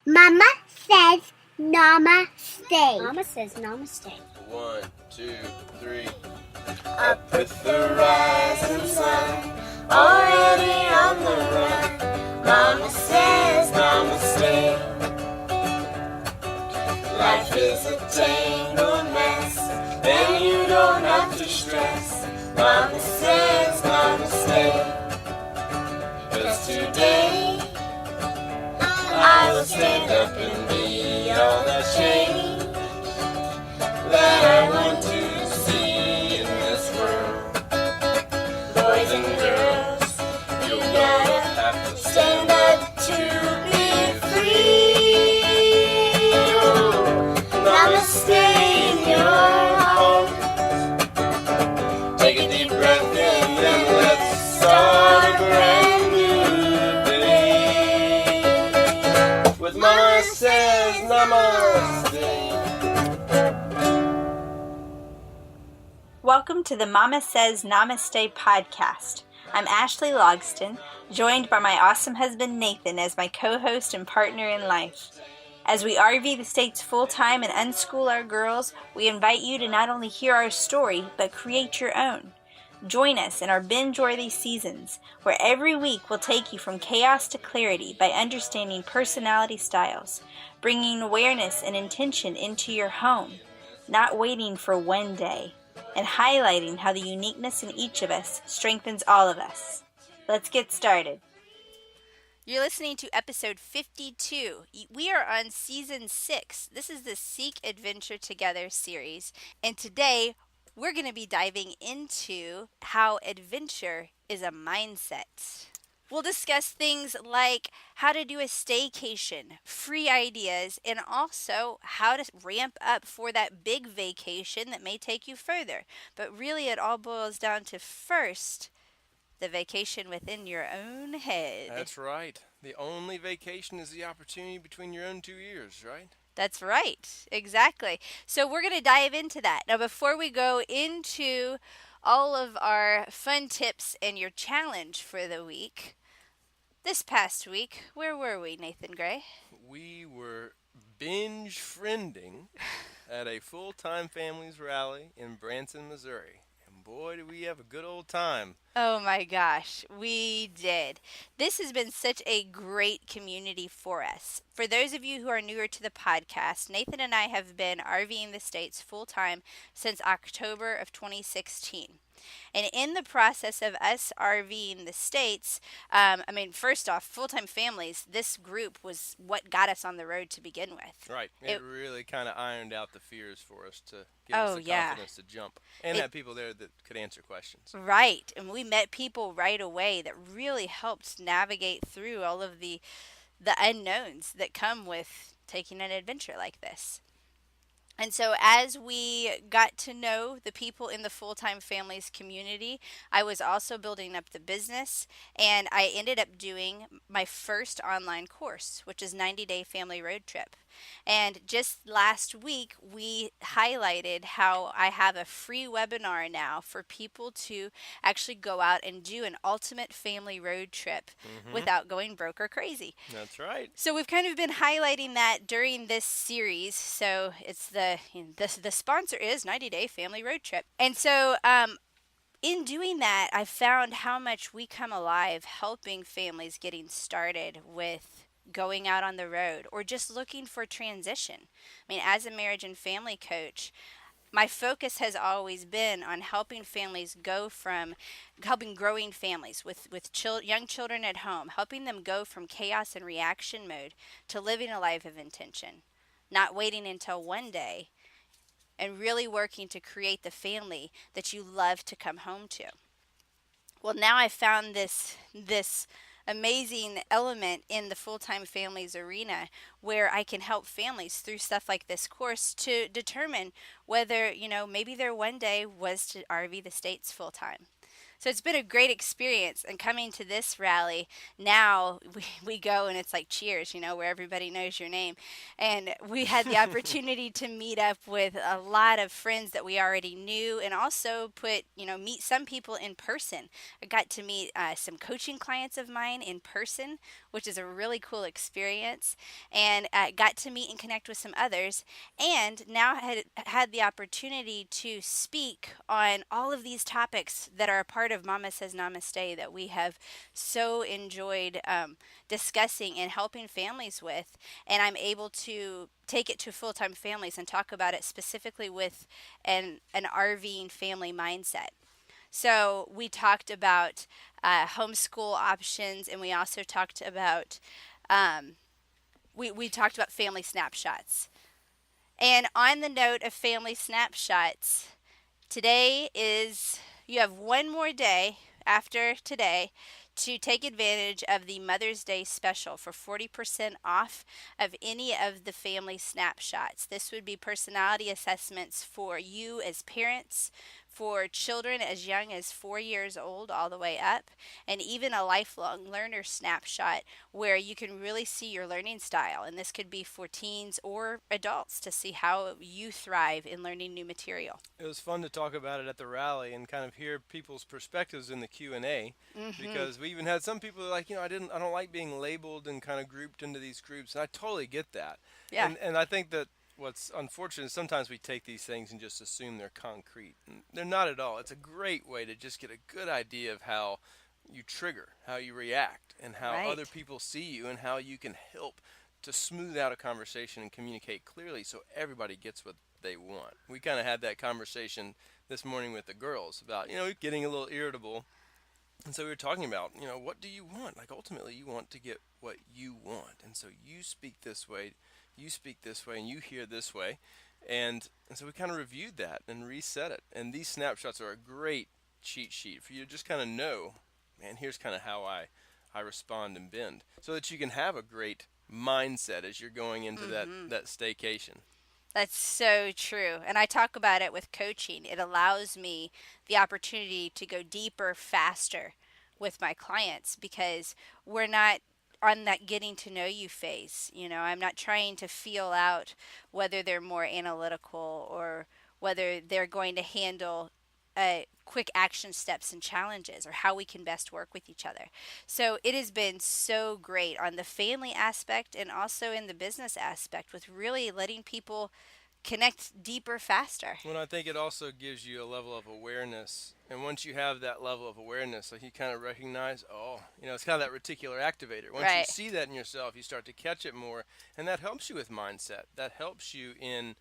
Mama says namaste. Mama says namaste. 1, 2, 3. Up with the rising sun, already on the run. Mama says namaste. Life is a tangled mess, and you don't have to stress. Mama says namaste. 'Cause today I will stand up and be all the change that I want to see in this world. Boys and girls, you gotta have to stand up to be free. Oh, namaste in your heart. Take a deep breath in and let's start a brand new day. With Mama says namaste. Welcome to the Mama Says Namaste podcast. I'm Ashley Logston, joined by my awesome husband Nathan as my co-host and partner in life. As we RV the states full-time and unschool our girls, we invite you to not only hear our story, but create your own. Join us in our binge-worthy seasons, where every week we'll take you from chaos to clarity by understanding personality styles, bringing awareness and intention into your home, not waiting for one day, and highlighting how the uniqueness in each of us strengthens all of us. Let's get started. You're listening to episode 52. We are on season 6. This is the Seek Adventure Together series, and today we're going to be diving into how adventure is a mindset. We'll discuss things like how to do a staycation, free ideas, and also how to ramp up for that big vacation that may take you further. But really it all boils down to first, the vacation within your own head. That's right. The only vacation is the opportunity between your own two ears, right? That's right. Exactly. So we're going to dive into that. Now, before we go into all of our fun tips and your challenge for the week, this past week, where were we, Nathan Gray? We were binge friending at a full-time families rally in Branson, Missouri. And boy, did we have a good old time. Oh my gosh, we did. This has been such a great community for us. For those of you who are newer to the podcast, Nathan and I have been RVing the States full-time since October of 2016. And in the process of us RVing the States, first off, full-time families, this group was what got us on the road to begin with. Right. It really kind of ironed out the fears for us to give us the confidence to jump. And have people there that could answer questions. Right. And we met people right away that really helped navigate through all of the unknowns that come with taking an adventure like this. And so as we got to know the people in the full-time families community, I was also building up the business, and I ended up doing my first online course, which is 90-Day Family Road Trip. And just last week, we highlighted how I have a free webinar now for people to actually go out and do an ultimate family road trip without going broke or crazy. That's right. So we've kind of been highlighting that during this series. So it's the sponsor is 90-Day Family Road Trip. And so in doing that, I found how much we come alive helping families getting started with going out on the road or just looking for transition. I mean, as a marriage and family coach, my focus has always been on helping families helping growing families with young children at home, helping them go from chaos and reaction mode to living a life of intention, not waiting until one day, and really working to create the family that you love to come home to. Well, now I found this amazing element in the full-time families arena where I can help families through stuff like this course to determine whether, maybe their one day was to RV the States full-time. So it's been a great experience. And coming to this rally, now we go and it's like Cheers, where everybody knows your name. And we had the opportunity to meet up with a lot of friends that we already knew and also meet some people in person. I got to meet some coaching clients of mine in person, which is a really cool experience. And got to meet and connect with some others. And now had the opportunity to speak on all of these topics that are a part of Mama Says Namaste that we have so enjoyed discussing and helping families with. And I'm able to take it to full-time families and talk about it specifically with an RVing family mindset. So we talked about homeschool options, and we also talked about we talked about family snapshots. And on the note of family snapshots, you have one more day after today to take advantage of the Mother's Day special for 40% off of any of the family snapshots. This would be personality assessments for you as parents, for children as young as 4 years old all the way up, and even a lifelong learner snapshot where you can really see your learning style. And this could be for teens or adults to see how you thrive in learning new material. It was fun to talk about it at the rally and kind of hear people's perspectives in the Q&A, because we even had some people like, I don't like being labeled and kind of grouped into these groups, and I totally get that. Yeah. And I think that what's unfortunate is sometimes we take these things and just assume they're concrete. And they're not at all. It's a great way to just get a good idea of how you trigger, how you react, and how Right. other people see you, and how you can help to smooth out a conversation and communicate clearly so everybody gets what they want. We kind of had that conversation this morning with the girls about, getting a little irritable. And so we were talking about, what do you want? Like, ultimately, you want to get what you want. And so you speak this way, and you hear this way. And so we kind of reviewed that and reset it. And these snapshots are a great cheat sheet for you to just kind of know, man, here's kind of how I respond and bend. So that you can have a great mindset as you're going into that staycation. That's so true. And I talk about it with coaching. It allows me the opportunity to go deeper, faster with my clients because we're not on that getting to know you phase. I'm not trying to feel out whether they're more analytical or whether they're going to handle quick action steps and challenges or how we can best work with each other. So it has been so great on the family aspect and also in the business aspect with really letting people connect deeper faster. Well, I think it also gives you a level of awareness. And once you have that level of awareness, like you kind of recognize, it's kind of that reticular activator. Once you see that in yourself, you start to catch it more. And that helps you with mindset. That helps you in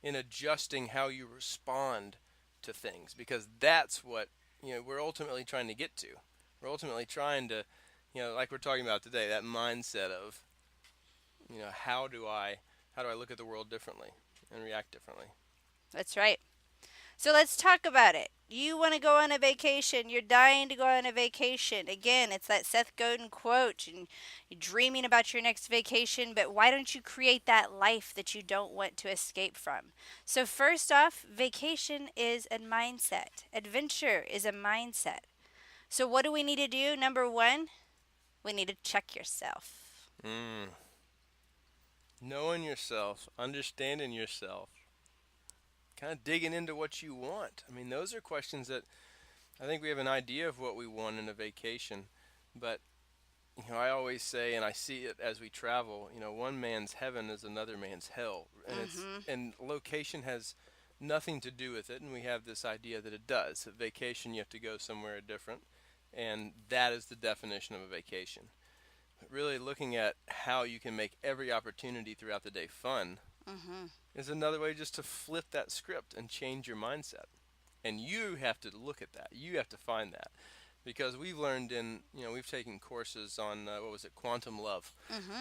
adjusting how you respond to things, because that's what we're ultimately trying to get to. We're ultimately trying to, like we're talking about today, that mindset of, how do I look at the world differently and react differently. That's right. So let's talk about it. You want to go on a vacation. You're dying to go on a vacation. Again, it's that Seth Godin quote. And you're dreaming about your next vacation, but why don't you create that life that you don't want to escape from? So first off, vacation is a mindset. Adventure is a mindset. So what do we need to do? Number one, we need to check yourself. Knowing yourself, understanding yourself, kind of digging into what you want. I mean, those are questions that I think we have an idea of what we want in a vacation, but I always say, and I see it as we travel, one man's heaven is another man's hell, and and location has nothing to do with it, and we have this idea that it does. At vacation, you have to go somewhere different, and that is the definition of a vacation. But really looking at how you can make every opportunity throughout the day fun is another way just to flip that script and change your mindset. And you have to look at that. You have to find that. Because we've learned we've taken courses on, Quantum Love.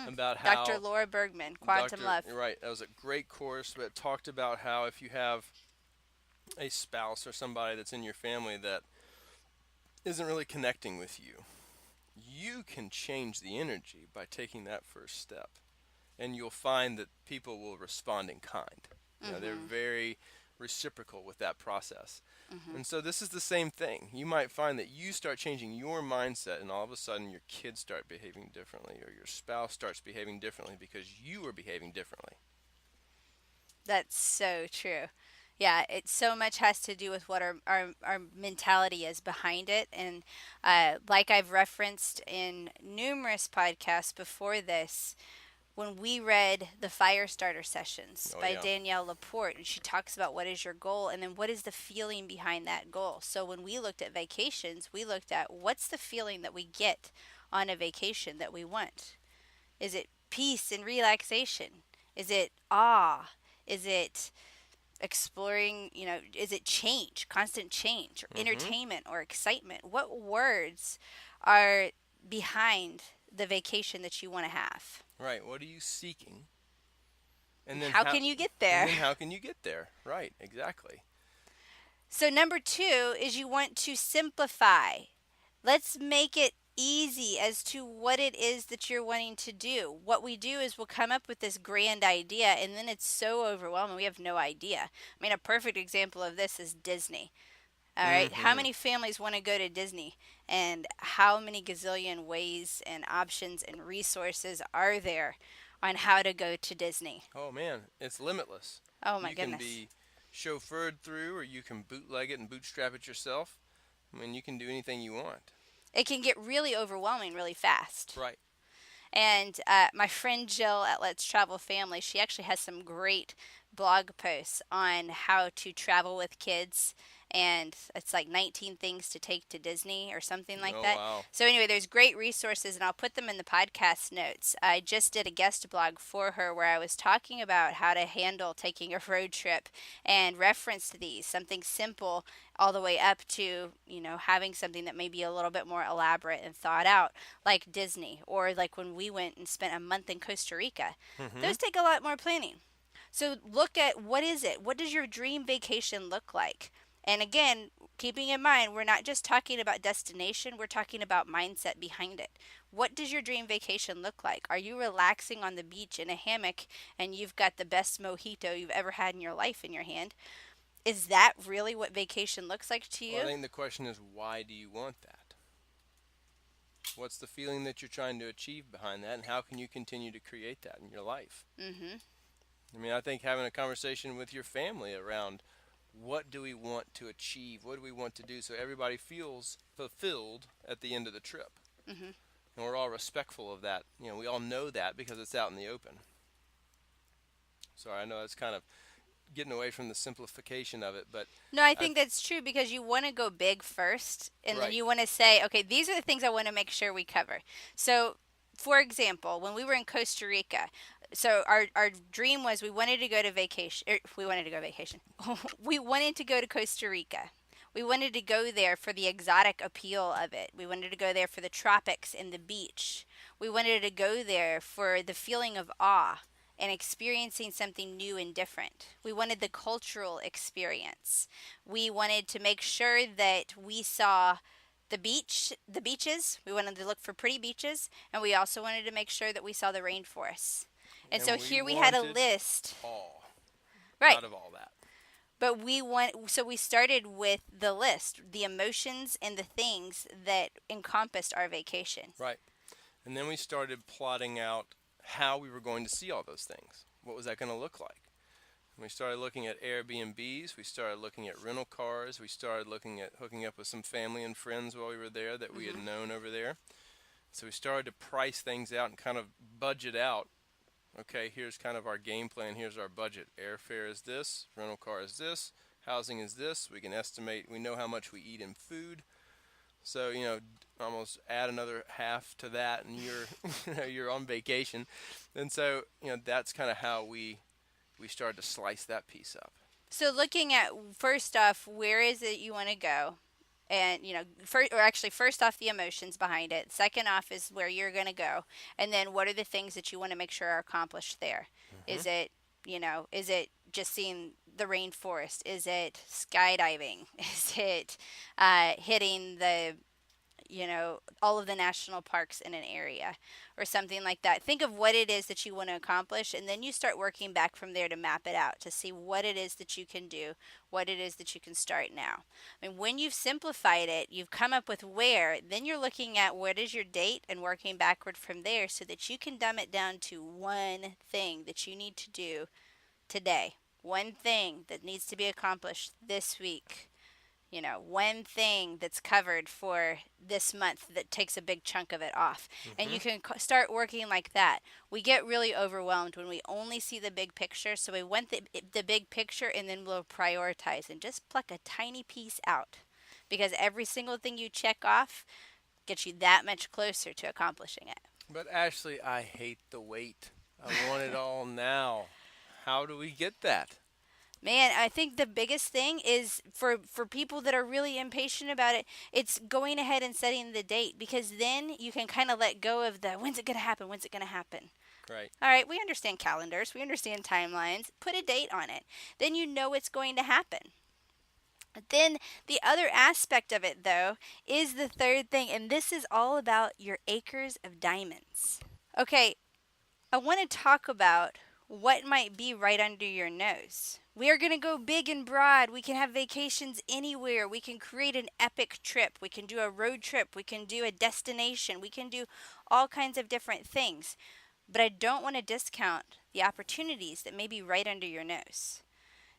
About how Dr. Laura Bergman, Quantum Love. Right. That was a great course, but it talked about how if you have a spouse or somebody that's in your family that isn't really connecting with you, you can change the energy by taking that first step. And you'll find that people will respond in kind. They're very reciprocal with that process. And so this is the same thing. You might find that you start changing your mindset, and all of a sudden your kids start behaving differently, or your spouse starts behaving differently because you are behaving differently. That's so true. Yeah, it so much has to do with what our mentality is behind it. And like I've referenced in numerous podcasts before this, when we read the Fire Starter Sessions Oh, by yeah. Danielle Laporte, and she talks about what is your goal and then what is the feeling behind that goal. So when we looked at vacations, we looked at what's the feeling that we get on a vacation that we want. Is it peace and relaxation? Is it awe? Is it exploring, is it change, constant change, or entertainment or excitement? What words are behind the vacation that you want to have? Right. What are you seeking? And how can you get there? And then how can you get there? Right. Exactly. So number 2 is you want to simplify. Let's make it easy as to what it is that you're wanting to do. What we do is we'll come up with this grand idea, and then it's so overwhelming we have no idea. I mean, a perfect example of this is Disney. All right, how many families want to go to Disney, and how many gazillion ways and options and resources are there on how to go to Disney? Oh man, it's limitless. Oh my goodness. You can be chauffeured through, or you can bootleg it and bootstrap it yourself. I mean, you can do anything you want. It can get really overwhelming really fast. Right. And my friend Jill at Let's Travel Family, she actually has some great blog posts on how to travel with kids. And it's like 19 things to take to Disney or something like that. Wow. So anyway, there's great resources, and I'll put them in the podcast notes. I just did a guest blog for her where I was talking about how to handle taking a road trip and referenced these, something simple all the way up to, having something that may be a little bit more elaborate and thought out, like Disney, or like when we went and spent a month in Costa Rica. Those take a lot more planning. So look at what is it? What does your dream vacation look like? And again, keeping in mind, we're not just talking about destination, we're talking about mindset behind it. What does your dream vacation look like? Are you relaxing on the beach in a hammock and you've got the best mojito you've ever had in your life in your hand? Is that really what vacation looks like to you? Well, I think the question is, why do you want that? What's the feeling that you're trying to achieve behind that, and how can you continue to create that in your life? I mean, I think having a conversation with your family around what do we want to achieve, what do we want to do, so everybody feels fulfilled at the end of the trip. And we're all respectful of that. We all know that because it's out in the open. Sorry, I know that's kind of getting away from the simplification of it, but no, I think that's true, because you want to go big first, and then Right. you want to say, okay, these are the things I want to make sure we cover. So, for example, when we were in Costa Rica, so our dream was we wanted to go to vacation. We wanted to go vacation. We wanted to go to Costa Rica. We wanted to go there for the exotic appeal of it. We wanted to go there for the tropics and the beach. We wanted to go there for the feeling of awe and experiencing something new and different. We wanted the cultural experience. We wanted to make sure that we saw the beaches. We wanted to look for pretty beaches, and we also wanted to make sure that we saw the rainforests. And so here we had a wanted list. awe Right. out of all that. But we started with the list, the emotions and the things that encompassed our vacation. Right. And then we started plotting out how we were going to see all those things. What was that going to look like? And we started looking at Airbnbs. We started looking at rental cars. We started looking at hooking up with some family and friends while we were there that we had known over there. So we started to price things out and kind of budget out. Okay, here's kind of our game plan. Here's our budget. Airfare is this. Rental car is this. Housing is this. We can estimate. We know how much we eat in food. So, almost add another half to that, and you're on vacation. And so, that's kind of how we started to slice that piece up. So looking at, first off, where is it you want to go? And, first off, the emotions behind it. Second off is where you're going to go. And then what are the things that you want to make sure are accomplished there? Is it just seeing the rainforest? Is it skydiving? Is it hitting the all of the national parks in an area or something like that. Think of what it is that you want to accomplish, and then you start working back from there to map it out to see what it is that you can do, what it is that you can start now. I mean, when you've simplified it, you've come up with where, then you're looking at what is your date and working backward from there so that you can dumb it down to one thing that you need to do today, one thing that needs to be accomplished this week. One thing that's covered for this month that takes a big chunk of it off. And you can start working like that. We get really overwhelmed when we only see the big picture. So we want the big picture, and then we'll prioritize and just pluck a tiny piece out. Because every single thing you check off gets you that much closer to accomplishing it. But Ashley, I hate the wait. I want it all now. How do we get that? Man, I think the biggest thing is for people that are really impatient about it, it's going ahead and setting the date, because then you can kind of let go of the when's it going to happen, when's it going to happen. Right. All right, we understand calendars, we understand timelines, put a date on it. Then you know it's going to happen. Then the other aspect of it, though, is the third thing, and this is all about your acres of diamonds. Okay, I want to talk about what might be right under your nose. We are going to go big and broad. We can have vacations anywhere. We can create an epic trip. We can do a road trip. We can do a destination. We can do all kinds of different things. But I don't want to discount the opportunities that may be right under your nose.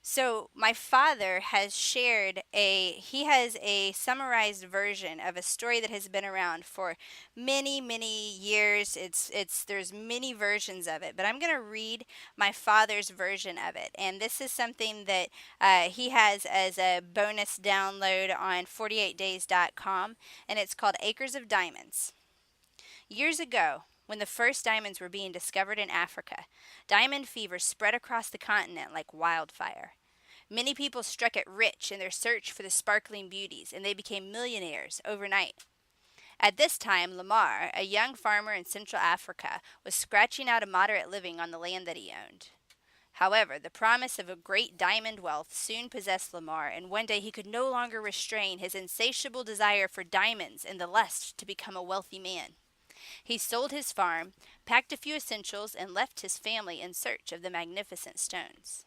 So my father has shared he has a summarized version of a story that has been around for many, many years. There's many versions of it, but I'm going to read my father's version of it. And this is something that he has as a bonus download on 48days.com, and it's called Acres of Diamonds. Years ago, when the first diamonds were being discovered in Africa, diamond fever spread across the continent like wildfire. Many people struck it rich in their search for the sparkling beauties, and they became millionaires overnight. At this time, Lamar, a young farmer in Central Africa, was scratching out a moderate living on the land that he owned. However, the promise of a great diamond wealth soon possessed Lamar, and one day he could no longer restrain his insatiable desire for diamonds and the lust to become a wealthy man. He sold his farm, packed a few essentials, and left his family in search of the magnificent stones.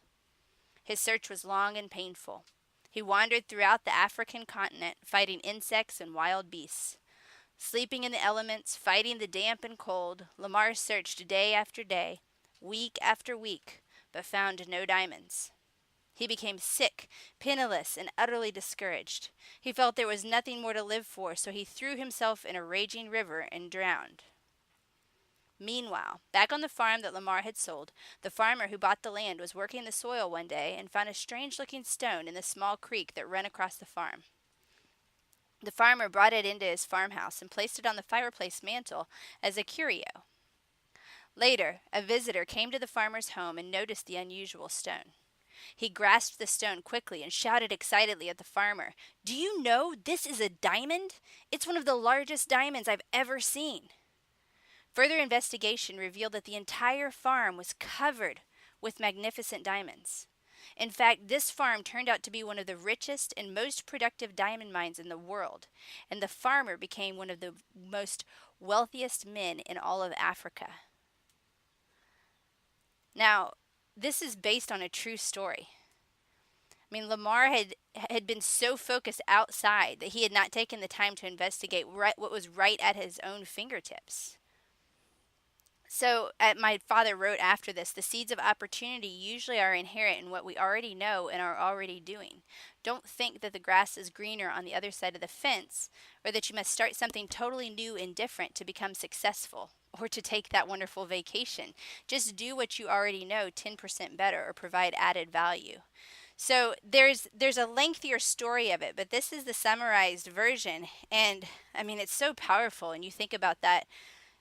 His search was long and painful. He wandered throughout the African continent, fighting insects and wild beasts. Sleeping in the elements, fighting the damp and cold, Lamar searched day after day, week after week, but found no diamonds. He became sick, penniless, and utterly discouraged. He felt there was nothing more to live for, so he threw himself in a raging river and drowned. Meanwhile, back on the farm that Lamar had sold, the farmer who bought the land was working the soil one day and found a strange-looking stone in the small creek that ran across the farm. The farmer brought it into his farmhouse and placed it on the fireplace mantel as a curio. Later, a visitor came to the farmer's home and noticed the unusual stone. He grasped the stone quickly and shouted excitedly at the farmer, "Do you know this is a diamond? It's one of the largest diamonds I've ever seen." Further investigation revealed that the entire farm was covered with magnificent diamonds. In fact, this farm turned out to be one of the richest and most productive diamond mines in the world, and the farmer became one of the most wealthiest men in all of Africa. Now, this is based on a true story. I mean, Lamar had been so focused outside that he had not taken the time to investigate what was right at his own fingertips. So, my father wrote after this, the seeds of opportunity usually are inherent in what we already know and are already doing. Don't think that the grass is greener on the other side of the fence, or that you must start something totally new and different to become successful, or to take that wonderful vacation. Just do what you already know 10% better or provide added value. So there's a lengthier story of it, but this is the summarized version, and I mean, it's so powerful, and you think about that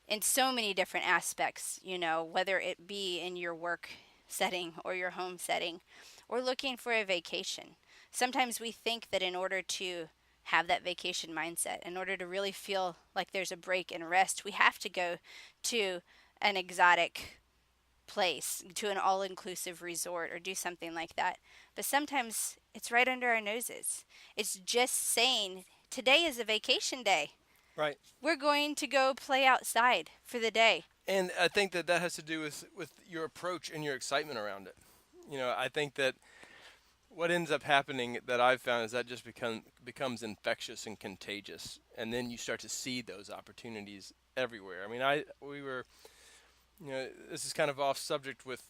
in so many different aspects, whether it be in your work setting or your home setting or looking for a vacation. Sometimes we think that in order to have that vacation mindset, in order to really feel like there's a break and rest, we have to go to an exotic place, to an all-inclusive resort or do something like that. But sometimes it's right under our noses. It's just saying, today is a vacation day. Right. We're going to go play outside for the day. And I think that has to do with your approach and your excitement around it. I think that what ends up happening that I've found is that just becomes infectious and contagious, and then you start to see those opportunities everywhere. I mean, we were, this is kind of off subject with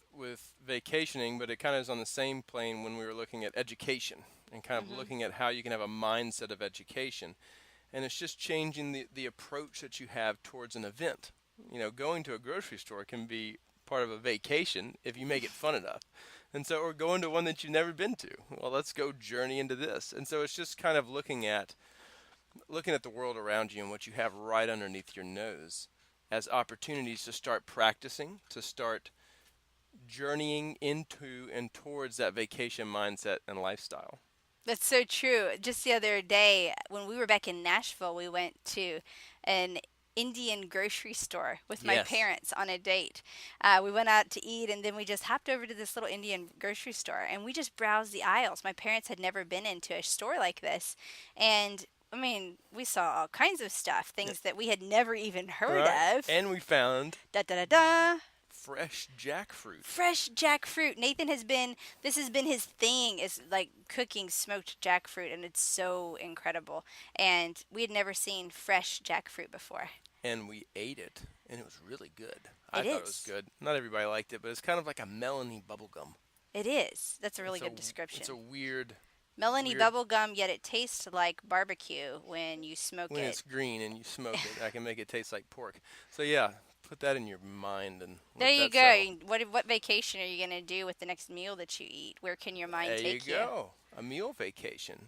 vacationing, but it kind of is on the same plane when we were looking at education and kind of looking at how you can have a mindset of education, and it's just changing the approach that you have towards an event. Going to a grocery store can be part of a vacation if you make it fun enough. And so, or going to one that you've never been to. Well, let's go journey into this. And so it's just kind of looking at the world around you and what you have right underneath your nose as opportunities to start practicing, to start journeying into and towards that vacation mindset and lifestyle. That's so true. Just the other day, when we were back in Nashville, we went to an Indian grocery store with my parents on a date. We went out to eat, and then we just hopped over to this little Indian grocery store, and we just browsed the aisles. My parents had never been into a store like this, and I mean, we saw all kinds of stuff, things that we had never even heard of. And we found fresh jackfruit. Fresh jackfruit. This has been his thing, is like cooking smoked jackfruit, and it's so incredible. And we had never seen fresh jackfruit before. And we ate it, and it was really good. I thought it was good. Not everybody liked it, but it's kind of like a melony bubblegum. It is. That's a really good description. It's a weird... Melony bubblegum, yet it tastes like barbecue when you smoke it. When it's green and you smoke it, I can make it taste like pork. So yeah, put that in your mind and there you go. What vacation are you going to do with the next meal that you eat? Where can your mind take you? There you go. A meal vacation.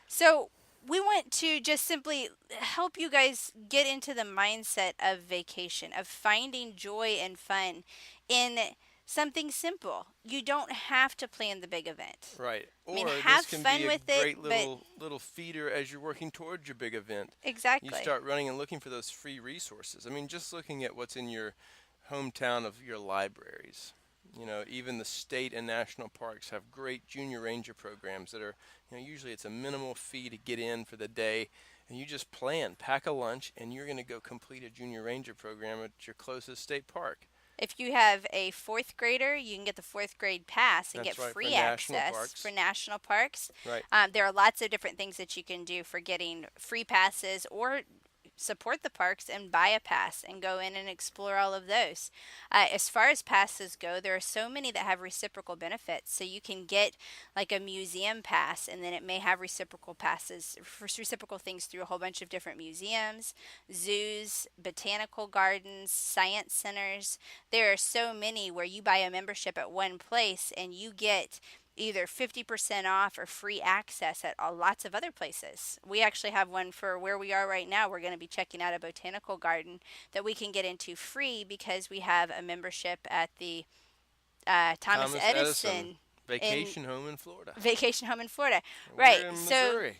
So we want to just simply help you guys get into the mindset of vacation, of finding joy and fun in something simple. You don't have to plan the big event. Right. Or have this can fun be with a great little feeder as you're working towards your big event. Exactly. You start running and looking for those free resources. I mean, just looking at what's in your hometown of your libraries. Even the state and national parks have great junior ranger programs that are, usually it's a minimal fee to get in for the day. And you just pack a lunch, and you're going to go complete a junior ranger program at your closest state park. If you have a 4th grader, you can get the 4th grade pass and get free access for national parks. Right. There are lots of different things that you can do for getting free passes, or support the parks and buy a pass and go in and explore all of those. As far as passes go, there are so many that have reciprocal benefits. So you can get like a museum pass, and then it may have reciprocal passes for reciprocal things through a whole bunch of different museums, zoos, botanical gardens, science centers. There are so many where you buy a membership at one place and you get either 50% off or free access at lots of other places. We actually have one for where we are right now. We're going to be checking out a botanical garden that we can get into free because we have a membership at the Thomas Edison Vacation home in Florida. Vacation home in Florida. We're right. in Missouri.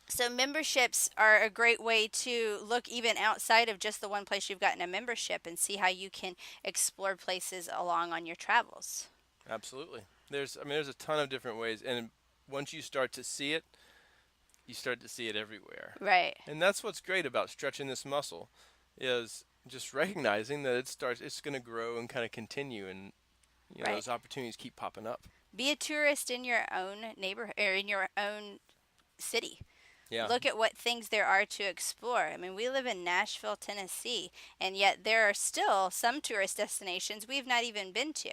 So memberships are a great way to look even outside of just the one place you've gotten a membership and see how you can explore places along on your travels. Absolutely. There's a ton of different ways, and once you start to see it, you start to see it everywhere. Right. And that's what's great about stretching this muscle, is just recognizing that it's going to grow and kind of continue, and those opportunities keep popping up. Be a tourist in your own neighborhood or in your own city. Yeah. Look at what things there are to explore. I mean, we live in Nashville, Tennessee, and yet there are still some tourist destinations we've not even been to.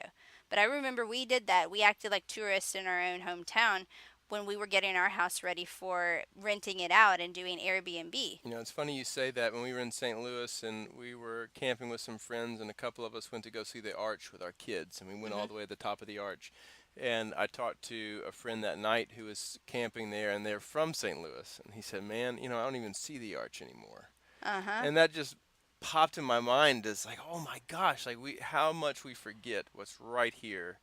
But I remember we did that. We acted like tourists in our own hometown when we were getting our house ready for renting it out and doing Airbnb. It's funny you say that. When we were in St. Louis and we were camping with some friends, and a couple of us went to go see the arch with our kids, and we went all the way to the top of the arch. And I talked to a friend that night who was camping there, and they're from St. Louis. And he said, man, I don't even see the arch anymore. And that just popped in my mind as like, oh my gosh, like how much we forget what's right here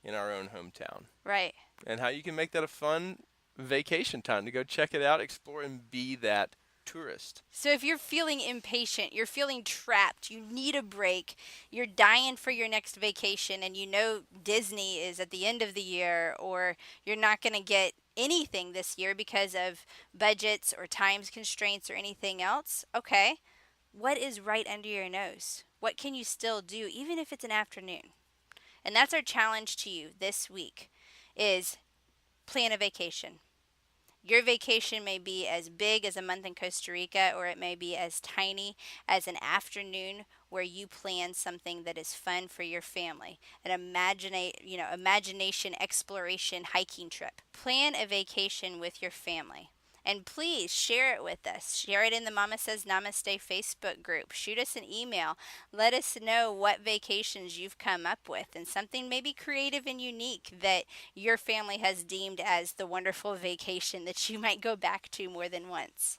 in our own hometown. Right. And how you can make that a fun vacation time to go check it out, explore, and be that tourist. So if you're feeling impatient, you're feeling trapped, you need a break, you're dying for your next vacation, and you know Disney is at the end of the year, or you're not going to get anything this year because of budgets or times constraints or anything else, okay, what is right under your nose? What can you still do, even if it's an afternoon? And that's our challenge to you this week, is plan a vacation. Your vacation may be as big as a month in Costa Rica, or it may be as tiny as an afternoon where you plan something that is fun for your family. An imagination exploration hiking trip. Plan a vacation with your family. And please share it with us. Share it in the Mama Says Namaste Facebook group. Shoot us an email. Let us know what vacations you've come up with, and something maybe creative and unique that your family has deemed as the wonderful vacation that you might go back to more than once.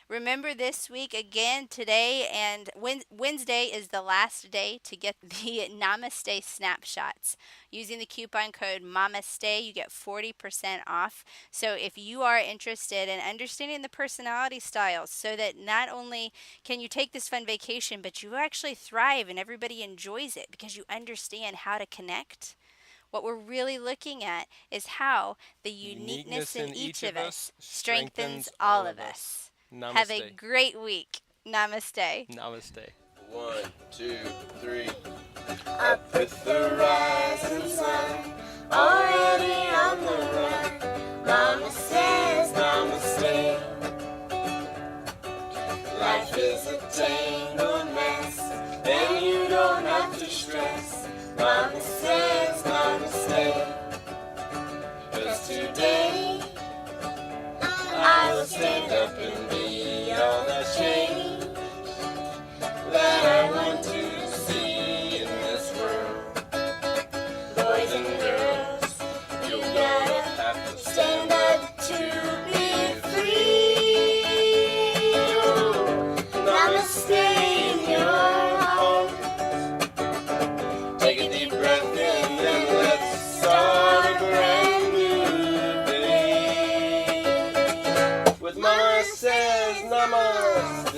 Remember, this week, again, today and Wednesday is the last day to get the Namaste snapshots. Using the coupon code MAMASTAY, you get 40% off. So if you are interested in understanding the personality styles, so that not only can you take this fun vacation, but you actually thrive and everybody enjoys it because you understand how to connect. What we're really looking at is how the uniqueness in each of us strengthens all of us. Namaste. Have a great week. Namaste. Namaste. 1, 2, 3. Up with the rising sun, already on the run. Mama says namaste. Life is a tangled mess, and you don't have to stress. Mama says namaste. 'Cause today I will stand up and be all the change that I want to see in this world. Boys and girls, you gotta have to stand up to be free. Namaste in your heart. Take a deep breath in and let's start a brand new day. With Mama Says Namaste.